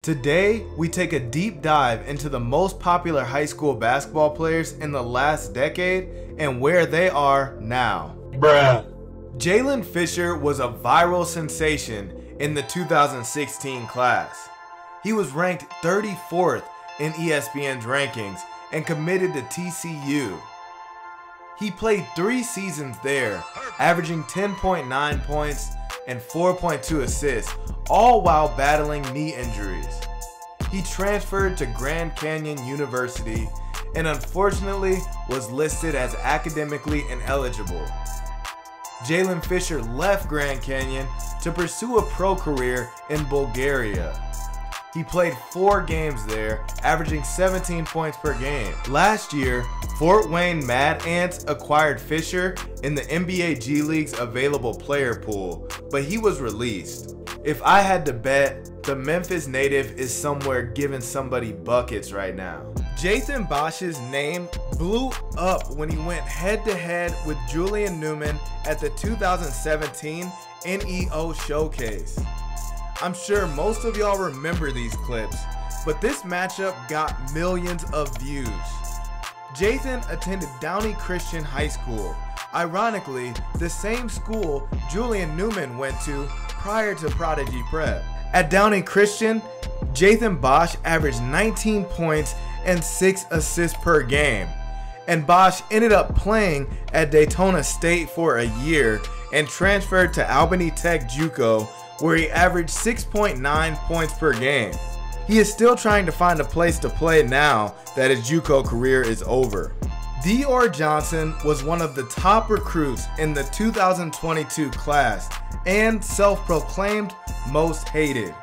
Today, we take a deep dive into the most popular high school basketball players in the last decade and where they are now. Bruh. Jalen Fisher was a viral sensation in the 2016 class. He was ranked 34th in ESPN's rankings and committed to TCU. He played 3 seasons there, averaging 10.9 points and 4.2 assists, all while battling knee injuries. He transferred to Grand Canyon University and unfortunately was listed as academically ineligible. Jalen Fisher left Grand Canyon to pursue a pro career in Bulgaria. He played 4 games there, averaging 17 points per game. Last year, Fort Wayne Mad Ants acquired Fisher in the NBA G League's available player pool, but he was released. If I had to bet, the Memphis native is somewhere giving somebody buckets right now. Jathan Bosch's name blew up when he went head-to-head with Julian Newman at the 2017 NEO Showcase. I'm sure most of y'all remember these clips, but this matchup got millions of views. Jathan attended Downey Christian High School, ironically the same school Julian Newman went to prior to Prodigy Prep. At Downey Christian, Jathan Bosch averaged 19 points and 6 assists per game, and Bosch ended up playing at Daytona State for a year and transferred to Albany Tech JUCO, where he averaged 6.9 points per game. He is still trying to find a place to play now that his JUCO career is over. Dior Johnson was one of the top recruits in the 2022 class and self-proclaimed most hated.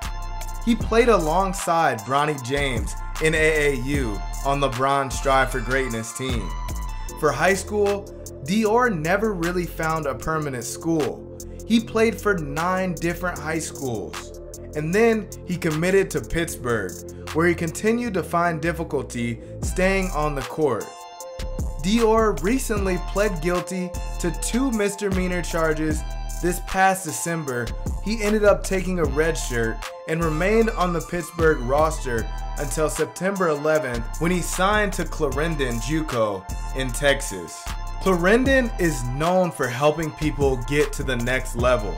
He played alongside Bronny James in AAU on LeBron's Strive for Greatness team. For high school, Dior never really found a permanent school. He played for 9 different high schools, and then he committed to Pittsburgh, where he continued to find difficulty staying on the court. Dior recently pled guilty to 2 misdemeanor charges. This past December, he ended up taking a red shirt and remained on the Pittsburgh roster until September 11th when he signed to Clarendon JUCO in Texas. Clarendon is known for helping people get to the next level.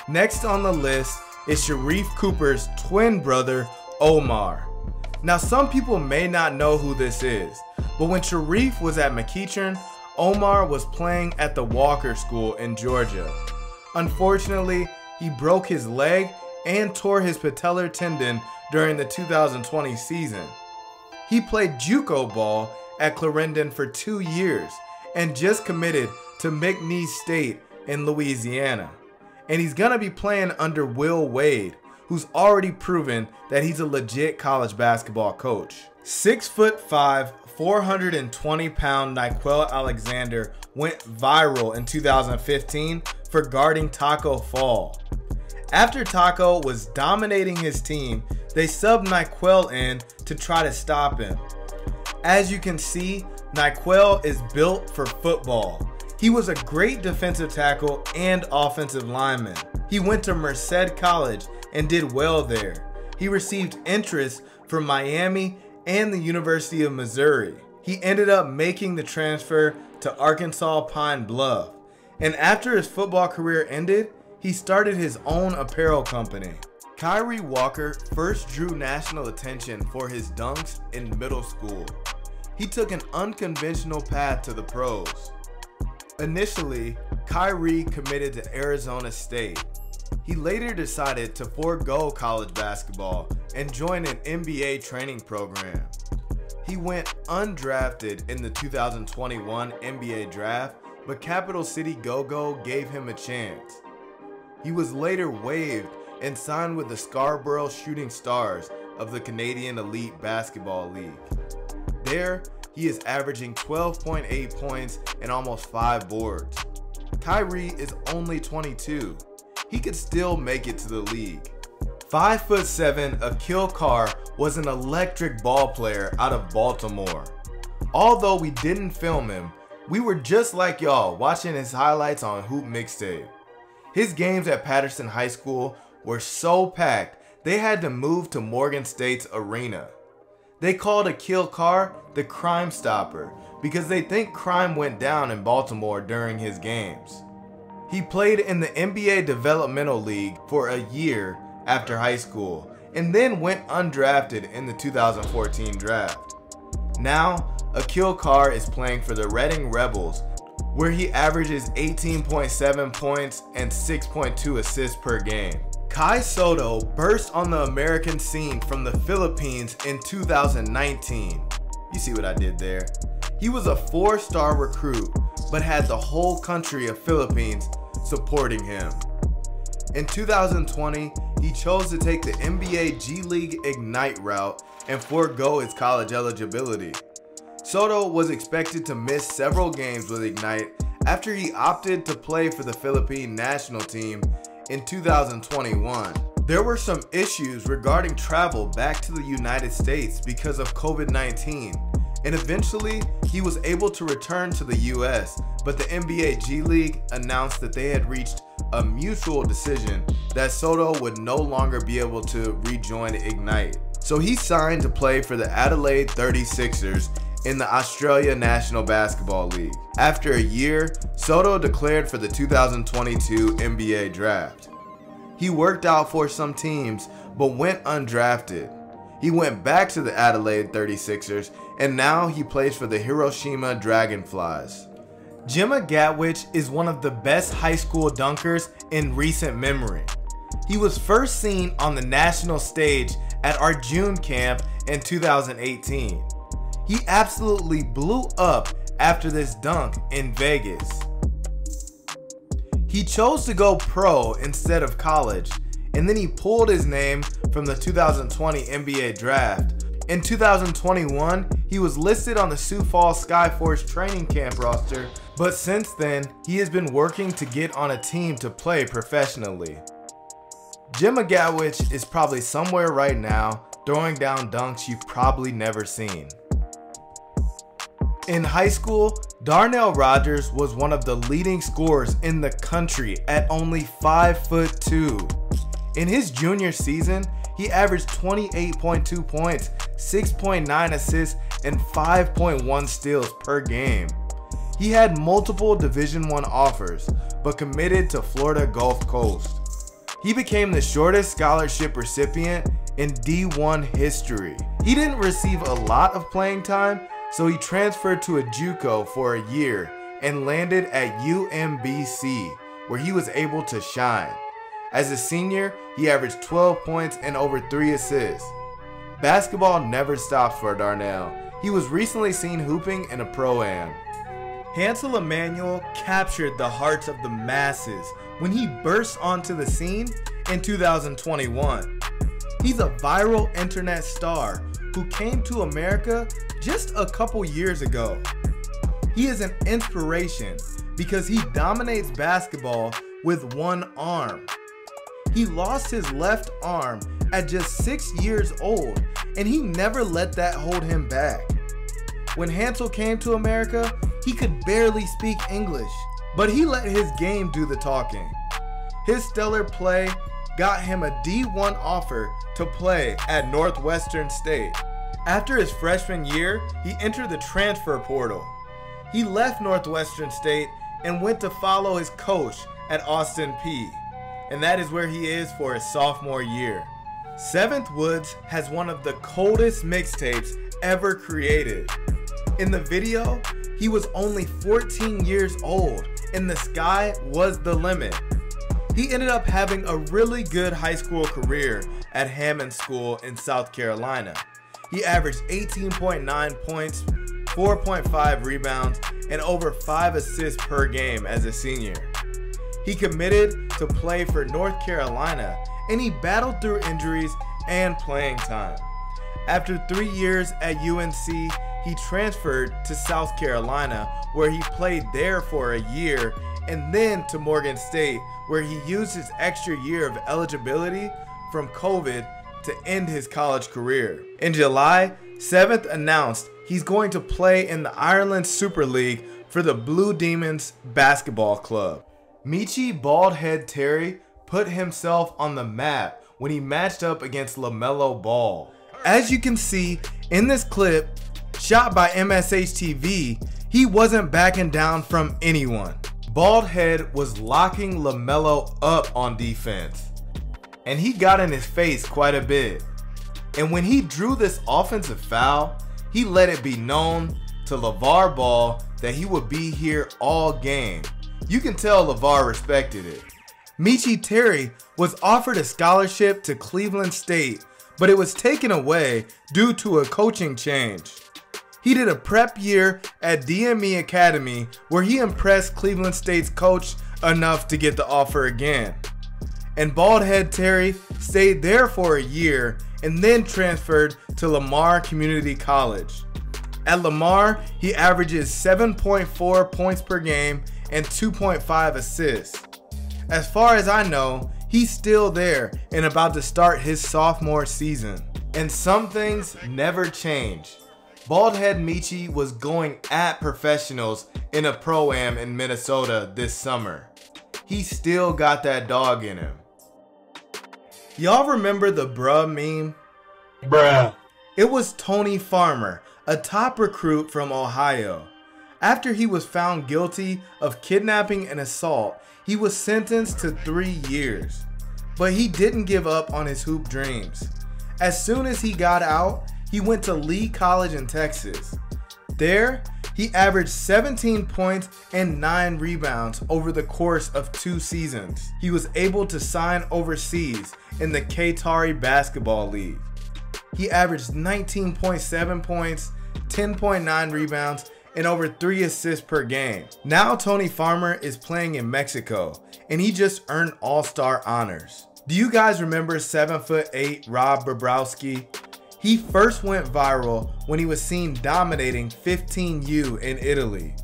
Next on the list is Sharif Cooper's twin brother, Omar. Now some people may not know who this is, but when Sharif was at McEachern, Omar was playing at the Walker School in Georgia. Unfortunately, he broke his leg and tore his patellar tendon during the 2020 season. He played JUCO ball at Clarendon for 2 years and just committed to McNeese State in Louisiana. And he's gonna be playing under Will Wade, who's already proven that he's a legit college basketball coach. 6'5", 420-pound Nyquell Alexander went viral in 2015 for guarding Taco Fall. After Taco was dominating his team, they subbed Nyquell in to try to stop him. As you can see, Nyquell is built for football. He was a great defensive tackle and offensive lineman. He went to Merced College and did well there. He received interest from Miami and the University of Missouri. He ended up making the transfer to Arkansas Pine Bluff. And after his football career ended, he started his own apparel company. Kyrie Walker first drew national attention for his dunks in middle school. He took an unconventional path to the pros. Initially, Kyrie committed to Arizona State. He later decided to forego college basketball and join an NBA training program. He went undrafted in the 2021 NBA draft, but Capital City Go-Go gave him a chance. He was later waived and signed with the Scarborough Shooting Stars of the Canadian Elite Basketball League. There, he is averaging 12.8 points and almost 5 boards. Kyrie is only 22. He could still make it to the league. 5'7", Akil Carr was an electric ball player out of Baltimore. Although we didn't film him, we were just like y'all watching his highlights on Hoop Mixtape. His games at Patterson High School were so packed they had to move to Morgan State's arena. They called Akil Carr the Crime Stopper because they think crime went down in Baltimore during his games. He played in the NBA Developmental League for a year after high school and then went undrafted in the 2014 draft. Now, Akil Carr is playing for the Reading Rebels, where he averages 18.7 points and 6.2 assists per game. Kai Sotto burst on the American scene from the Philippines in 2019. You see what I did there? He was a 4-star recruit, but had the whole country of Philippines supporting him. In 2020, he chose to take the NBA G League Ignite route and forego his college eligibility. Sotto was expected to miss several games with Ignite after he opted to play for the Philippine national team in 2021. There were some issues regarding travel back to the United States because of COVID-19, and eventually he was able to return to the US, but the NBA G League announced that they had reached a mutual decision that Sotto would no longer be able to rejoin Ignite. So he signed to play for the Adelaide 36ers in the Australia National Basketball League. After a year, Sotto declared for the 2022 NBA Draft. He worked out for some teams, but went undrafted. He went back to the Adelaide 36ers, and now he plays for the Hiroshima Dragonflies. Gemma Gatwich is one of the best high school dunkers in recent memory. He was first seen on the national stage at our June camp in 2018. He absolutely blew up after this dunk in Vegas. He chose to go pro instead of college, and then he pulled his name from the 2020 NBA Draft. In 2021, he was listed on the Sioux Falls Skyforce training camp roster, but since then, he has been working to get on a team to play professionally. Gemma Gatwich is probably somewhere right now throwing down dunks you've probably never seen. In high school, Darnell Rogers was one of the leading scorers in the country at only 5'2". In his junior season, he averaged 28.2 points, 6.9 assists, and 5.1 steals per game. He had multiple Division I offers, but committed to Florida Gulf Coast. He became the shortest scholarship recipient in D1 history. He didn't receive a lot of playing time, so he transferred to a JUCO for a year and landed at UMBC, where he was able to shine. As a senior, he averaged 12 points and over 3 assists. Basketball never stops for Darnell. He was recently seen hooping in a Pro-Am. Hansel Emmanuel captured the hearts of the masses when he burst onto the scene in 2021. He's a viral internet star who came to America just a couple years ago. He is an inspiration because he dominates basketball with one arm. He lost his left arm at just 6 years old, and he never let that hold him back. When Hansel came to America, he could barely speak English, but he let his game do the talking. His stellar play got him a D1 offer to play at Northwestern State. After his freshman year, he entered the transfer portal. He left Northwestern State and went to follow his coach at Austin Peay, and that is where he is for his sophomore year. Seventh Woods has one of the coldest mixtapes ever created. In the video, he was only 14 years old and the sky was the limit. He ended up having a really good high school career at Hammond School in South Carolina. He averaged 18.9 points, 4.5 rebounds, and over 5 assists per game as a senior. He committed to play for North Carolina, and he battled through injuries and playing time. After 3 years at UNC, he transferred to South Carolina, where he played there for a year, and then to Morgan State, where he used his extra year of eligibility from COVID to end his college career. In July, Seventh announced he's going to play in the Ireland Super League for the Blue Demons Basketball Club. Michi Baldhead Terry put himself on the map when he matched up against LaMelo Ball. As you can see in this clip, shot by MSH-TV, he wasn't backing down from anyone. Baldhead was locking LaMelo up on defense, and he got in his face quite a bit. And when he drew this offensive foul, he let it be known to LeVar Ball that he would be here all game. You can tell LeVar respected it. Michi Terry was offered a scholarship to Cleveland State, but it was taken away due to a coaching change. He did a prep year at DME Academy where he impressed Cleveland State's coach enough to get the offer again. And Baldhead Terry stayed there for a year and then transferred to Lamar Community College. At Lamar, he averages 7.4 points per game and 2.5 assists. As far as I know, he's still there and about to start his sophomore season. And some things never change. Baldhead Michi was going at professionals in a pro-am in Minnesota this summer. He still got that dog in him. Y'all remember the bruh meme? Bruh. It was Tony Farmer, a top recruit from Ohio. After he was found guilty of kidnapping and assault, he was sentenced to 3 years. But he didn't give up on his hoop dreams. As soon as he got out, he went to Lee College in Texas. There, he averaged 17 points and 9 rebounds over the course of 2 seasons. He was able to sign overseas in the Qatari Basketball League. He averaged 19.7 points, 10.9 rebounds, and over 3 assists per game. Now Tony Farmer is playing in Mexico, and he just earned All-Star honors. Do you guys remember 7'8" Rob Bobrowski? He first went viral when he was seen dominating 15U in Italy.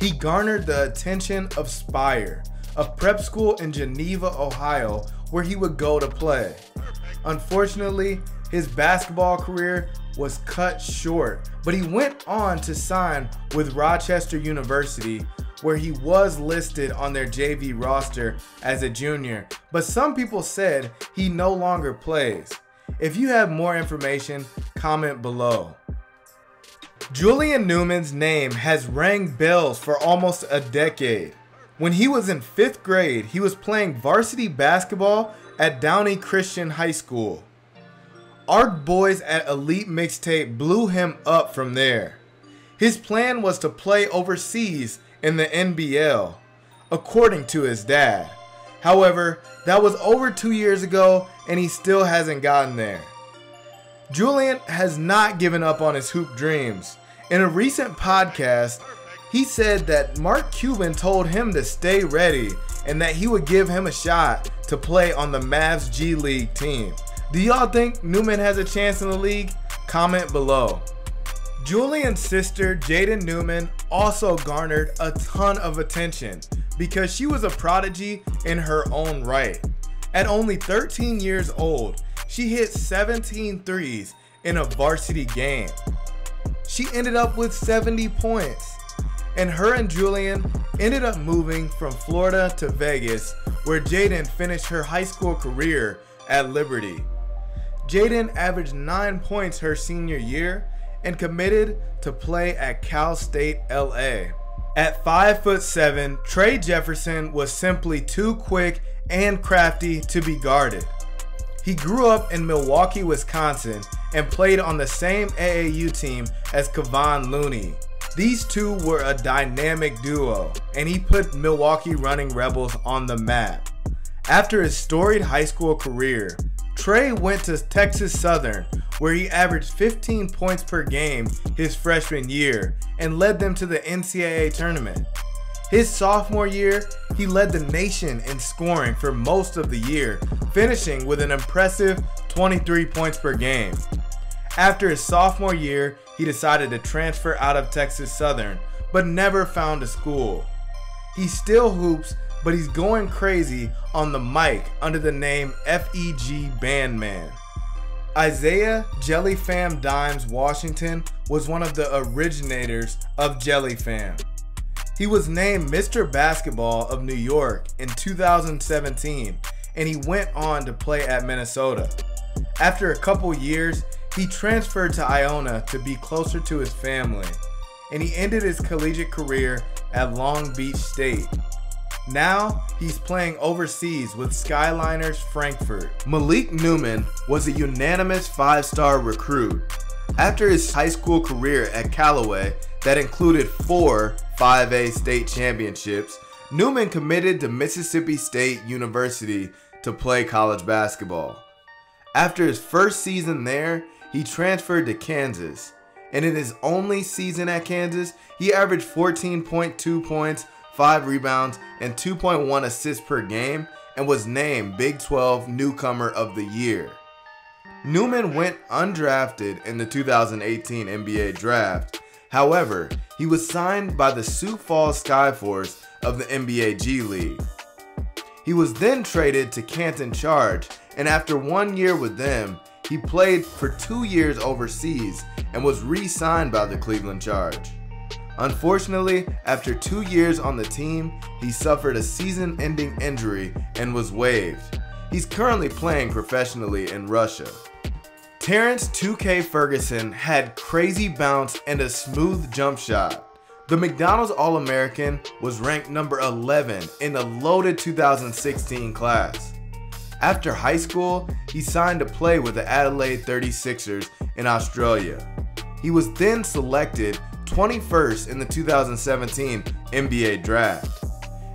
He garnered the attention of Spire, a prep school in Geneva, Ohio, where he would go to play. Unfortunately, his basketball career was cut short, but he went on to sign with Rochester University, where he was listed on their JV roster as a junior, but some people said he no longer plays. If you have more information, comment below. Julian Newman's name has rang bells for almost a decade. When he was in 5th grade, he was playing varsity basketball at Downey Christian High School. Our boys at Elite Mixtape blew him up from there. His plan was to play overseas in the NBL, according to his dad. However, that was over 2 years ago and he still hasn't gotten there. Julian has not given up on his hoop dreams. In a recent podcast, he said that Mark Cuban told him to stay ready and that he would give him a shot to play on the Mavs G League team. Do y'all think Newman has a chance in the league? Comment below. Julian's sister, Jaden Newman, also garnered a ton of attention because she was a prodigy in her own right. At only 13 years old, she hit 17 threes in a varsity game. She ended up with 70 points. And her and Julian ended up moving from Florida to Vegas, where Jaden finished her high school career at Liberty. Jaden averaged 9 points her senior year and committed to play at Cal State LA. At 5'7", Trey Jefferson was simply too quick and crafty to be guarded. He grew up in Milwaukee, Wisconsin and played on the same AAU team as Kevon Looney. These two were a dynamic duo, and he put Milwaukee Running Rebels on the map. After his storied high school career, Trey went to Texas Southern, where he averaged 15 points per game his freshman year and led them to the NCAA tournament. His sophomore year, he led the nation in scoring for most of the year, finishing with an impressive 23 points per game. After his sophomore year, he decided to transfer out of Texas Southern, but never found a school. He still hoops, but he's going crazy on the mic under the name FEG Bandman. Isaiah Jellyfam Dimes Washington was one of the originators of Jellyfam. He was named Mr. Basketball of New York in 2017 and he went on to play at Minnesota. After a couple years, he transferred to Iona to be closer to his family, and he ended his collegiate career at Long Beach State. Now, he's playing overseas with Skyliners Frankfurt. Malik Newman was a unanimous 5-star recruit. After his high school career at Callaway that included 4 5A state championships, Newman committed to Mississippi State University to play college basketball. After his first season there, he transferred to Kansas, and in his only season at Kansas, he averaged 14.2 points, 5 rebounds, and 2.1 assists per game, and was named Big 12 Newcomer of the Year. Newman went undrafted in the 2018 NBA Draft. However, he was signed by the Sioux Falls Skyforce of the NBA G League. He was then traded to Canton Charge, and after 1 year with them, he played for 2 years overseas and was re-signed by the Cleveland Charge. Unfortunately, after 2 years on the team, he suffered a season-ending injury and was waived. He's currently playing professionally in Russia. Terrence 2K Ferguson had crazy bounce and a smooth jump shot. The McDonald's All-American was ranked number 11 in the loaded 2016 class. After high school, he signed to play with the Adelaide 36ers in Australia. He was then selected 21st in the 2017 NBA Draft.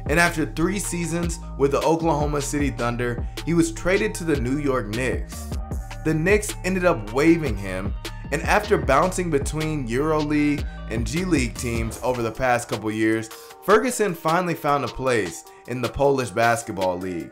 And after 3 seasons with the Oklahoma City Thunder, he was traded to the New York Knicks. The Knicks ended up waiving him, and after bouncing between EuroLeague and G League teams over the past couple years, Ferguson finally found a place in the Polish Basketball League.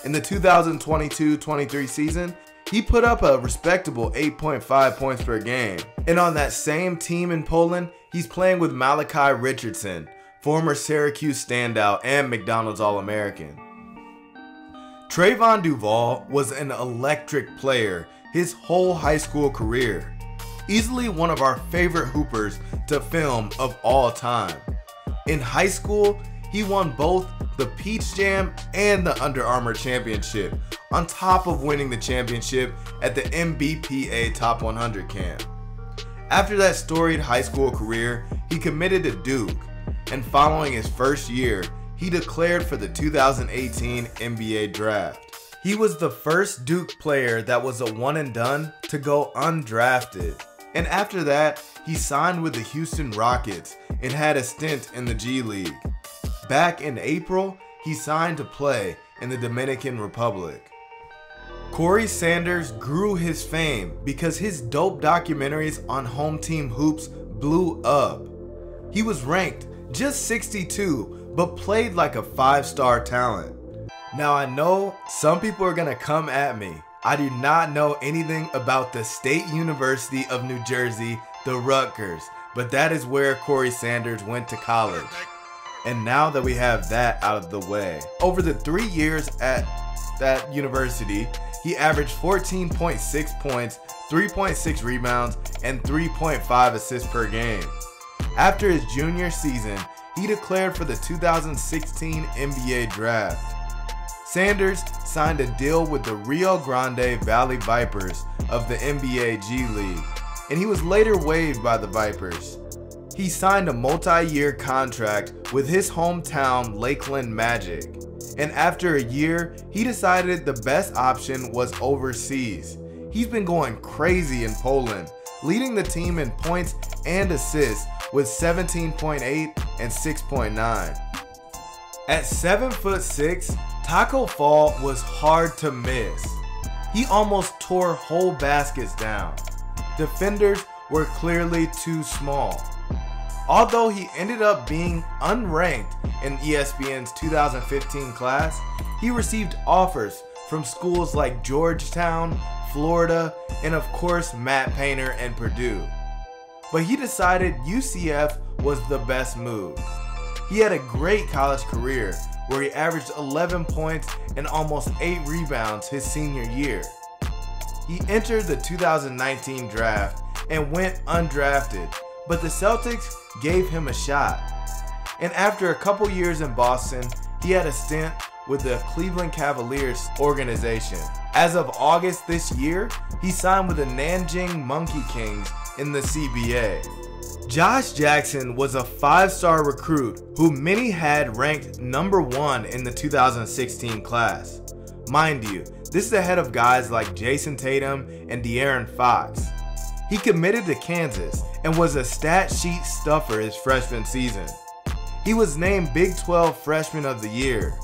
In the 2022-23 season, he put up a respectable 8.5 points per game. And on that same team in Poland, he's playing with Malachi Richardson, former Syracuse standout and McDonald's All-American. Trayvon Duval was an electric player his whole high school career. Easily one of our favorite hoopers to film of all time. In high school, he won both the Peach Jam and the Under Armour Championship, on top of winning the championship at the MBPA Top 100 camp. After that storied high school career, he committed to Duke, and following his first year, he declared for the 2018 NBA Draft. He was the first Duke player that was a one and done to go undrafted. And after that, he signed with the Houston Rockets and had a stint in the G League. Back in April, he signed to play in the Dominican Republic. Corey Sanders grew his fame because his dope documentaries on home team hoops blew up. He was ranked just 62, but played like a 5-star talent. Now I know some people are gonna come at me. I do not know anything about the State University of New Jersey, the Rutgers, but that is where Corey Sanders went to college. And now that we have that out of the way, over the 3 years at that university, he averaged 14.6 points, 3.6 rebounds, and 3.5 assists per game. After his junior season, he declared for the 2016 NBA Draft. Sanders signed a deal with the Rio Grande Valley Vipers of the NBA G League, and he was later waived by the Vipers. He signed a multi-year contract with his hometown Lakeland Magic, and after a year, he decided the best option was overseas. He's been going crazy in Poland, leading the team in points and assists with 17.8 and 6.9. At 7'6", Taco Fall was hard to miss. He almost tore whole baskets down. Defenders were clearly too small. Although he ended up being unranked in ESPN's 2015 class, he received offers from schools like Georgetown, Florida, and of course Matt Painter and Purdue. But he decided UCF was the best move. He had a great college career where he averaged 11 points and almost 8 rebounds his senior year. He entered the 2019 draft and went undrafted, but the Celtics gave him a shot. And after a couple years in Boston, he had a stint with the Cleveland Cavaliers organization. As of August this year, he signed with the Nanjing Monkey Kings in the CBA. Josh Jackson was a 5-star recruit who many had ranked #1 in the 2016 class. Mind you, this is ahead of guys like Jason Tatum and De'Aaron Fox. He committed to Kansas and was a stat sheet stuffer his freshman season. He was named Big 12 Freshman of the Year.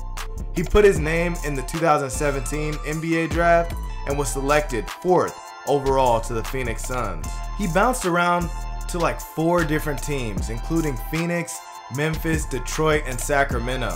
He put his name in the 2017 NBA draft and was selected 4th overall to the Phoenix Suns. He bounced around to like 4 different teams, including Phoenix, Memphis, Detroit, and Sacramento.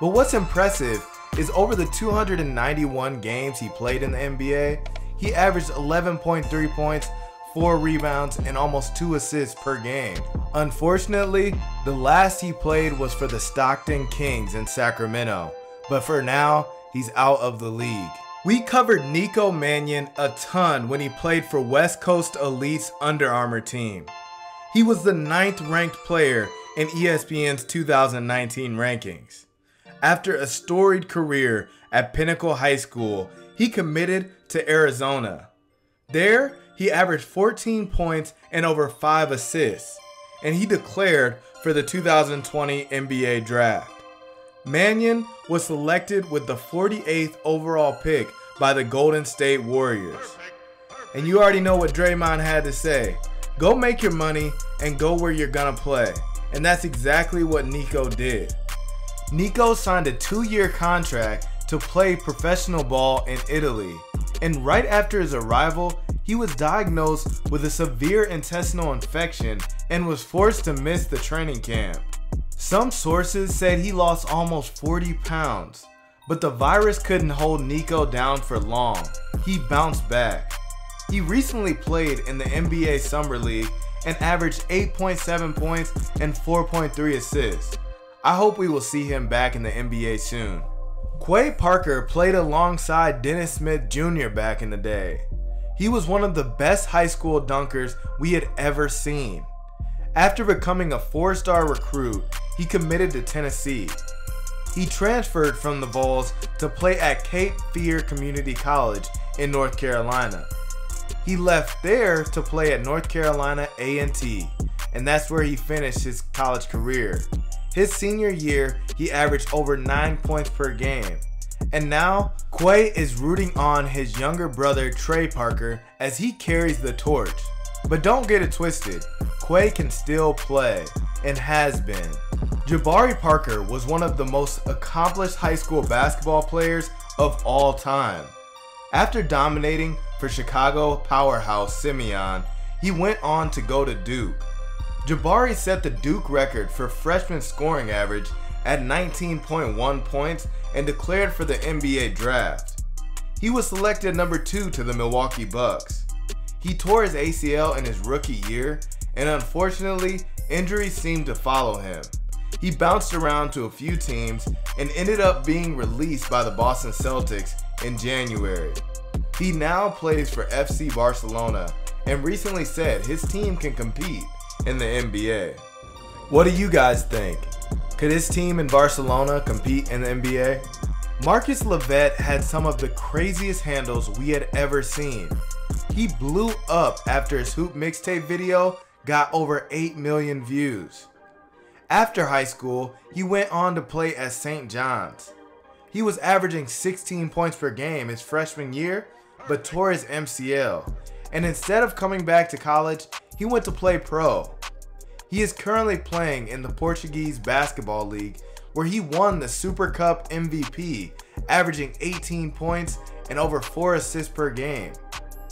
But what's impressive is over the 291 games he played in the NBA, he averaged 11.3 points, 4 rebounds, and almost 2 assists per game. Unfortunately, the last he played was for the Stockton Kings in Sacramento, but for now, he's out of the league. We covered Nico Mannion a ton when he played for West Coast Elite's Under Armour team. He was the 9th ranked player in ESPN's 2019 rankings. After a storied career at Pinnacle High School, he committed to Arizona. There, he averaged 14 points and over 5 assists, and he declared for the 2020 NBA draft. Mannion was selected with the 48th overall pick by the Golden State Warriors. And you already know what Draymond had to say. Go make your money and go where you're gonna play. And that's exactly what Nico did. Nico signed a 2-year contract to play professional ball in Italy. And right after his arrival, he was diagnosed with a severe intestinal infection and was forced to miss the training camp. Some sources said he lost almost 40 pounds, but the virus couldn't hold Nico down for long. He bounced back. He recently played in the NBA Summer League and averaged 8.7 points and 4.3 assists. I hope we will see him back in the NBA soon. Quay Parker played alongside Dennis Smith Jr. back in the day. He was one of the best high school dunkers we had ever seen. After becoming a 4-star recruit, he committed to Tennessee. He transferred from the Vols to play at Cape Fear Community College in North Carolina. He left there to play at North Carolina A&T, and that's where he finished his college career. His senior year, he averaged over 9 points per game. And now, Quay is rooting on his younger brother Trey Parker as he carries the torch. But don't get it twisted, Quay can still play, and has been. Jabari Parker was one of the most accomplished high school basketball players of all time. After dominating for Chicago powerhouse Simeon, he went on to go to Duke. Jabari set the Duke record for freshman scoring average at 19.1 points and declared for the NBA draft. He was selected #2 to the Milwaukee Bucks. He tore his ACL in his rookie year, and unfortunately, injuries seemed to follow him. He bounced around to a few teams and ended up being released by the Boston Celtics in January. He now plays for FC Barcelona and recently said his team can compete in the NBA. What do you guys think? Could his team in Barcelona compete in the NBA? Marcus Levette had some of the craziest handles we had ever seen. He blew up after his Hoop mixtape video got over 8 million views. After high school, he went on to play at St. John's. He was averaging 16 points per game his freshman year, but tore his MCL. And instead of coming back to college, he went to play pro. He is currently playing in the Portuguese Basketball League, where he won the Super Cup MVP, averaging 18 points and over 4 assists per game.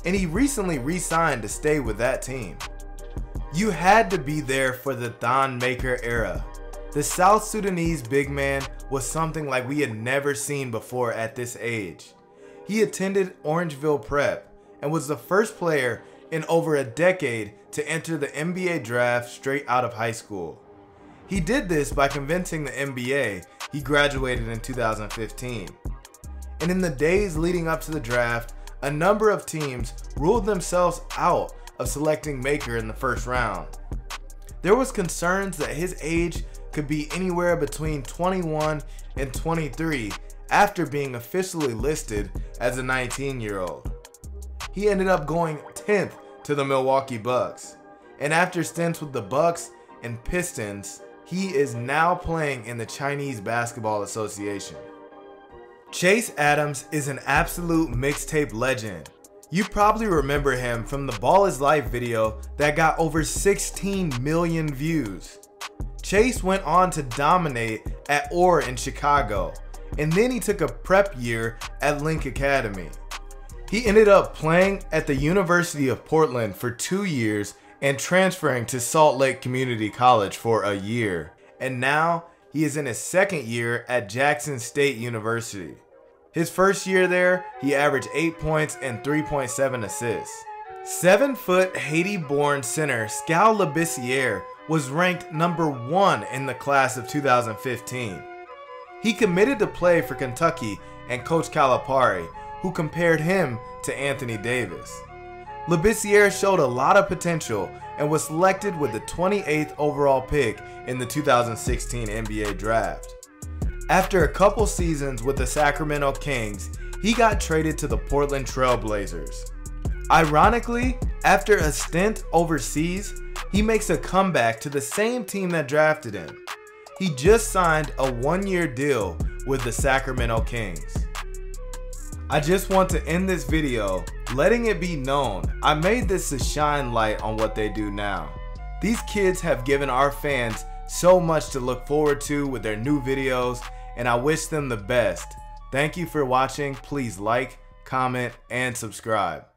And he recently re-signed to stay with that team. You had to be there for the Thon Maker era. The South Sudanese big man was something like we had never seen before at this age. He attended Orangeville Prep and was the first player in over a decade to enter the NBA draft straight out of high school. He did this by convincing the NBA he graduated in 2015. And in the days leading up to the draft, a number of teams ruled themselves out of selecting Maker in the first round. There was concerns that his age could be anywhere between 21 and 23, after being officially listed as a 19-year-old. He ended up going 10th to the Milwaukee Bucks, and after stints with the Bucks and Pistons, he is now playing in the Chinese Basketball Association. Chase Adams is an absolute mixtape legend. You probably remember him from the Ball is Life video that got over 16 million views. Chase went on to dominate at Orr in Chicago, and then he took a prep year at Link Academy. He ended up playing at the University of Portland for 2 years and transferring to Salt Lake Community College for a year. And now he is in his second year at Jackson State University. His first year there, he averaged 8 points and 3.7 assists. 7-foot Haiti-born center Skal Labissiere was ranked number 1 in the class of 2015. He committed to play for Kentucky and Coach Calipari, who compared him to Anthony Davis. Labissiere showed a lot of potential and was selected with the 28th overall pick in the 2016 NBA draft. After a couple seasons with the Sacramento Kings, he got traded to the Portland Trail Blazers. Ironically, after a stint overseas, he makes a comeback to the same team that drafted him. He just signed a 1-year deal with the Sacramento Kings. I just want to end this video letting it be known I made this to shine light on what they do now. These kids have given our fans so much to look forward to with their new videos, and I wish them the best. Thank you for watching. Please like, comment, and subscribe.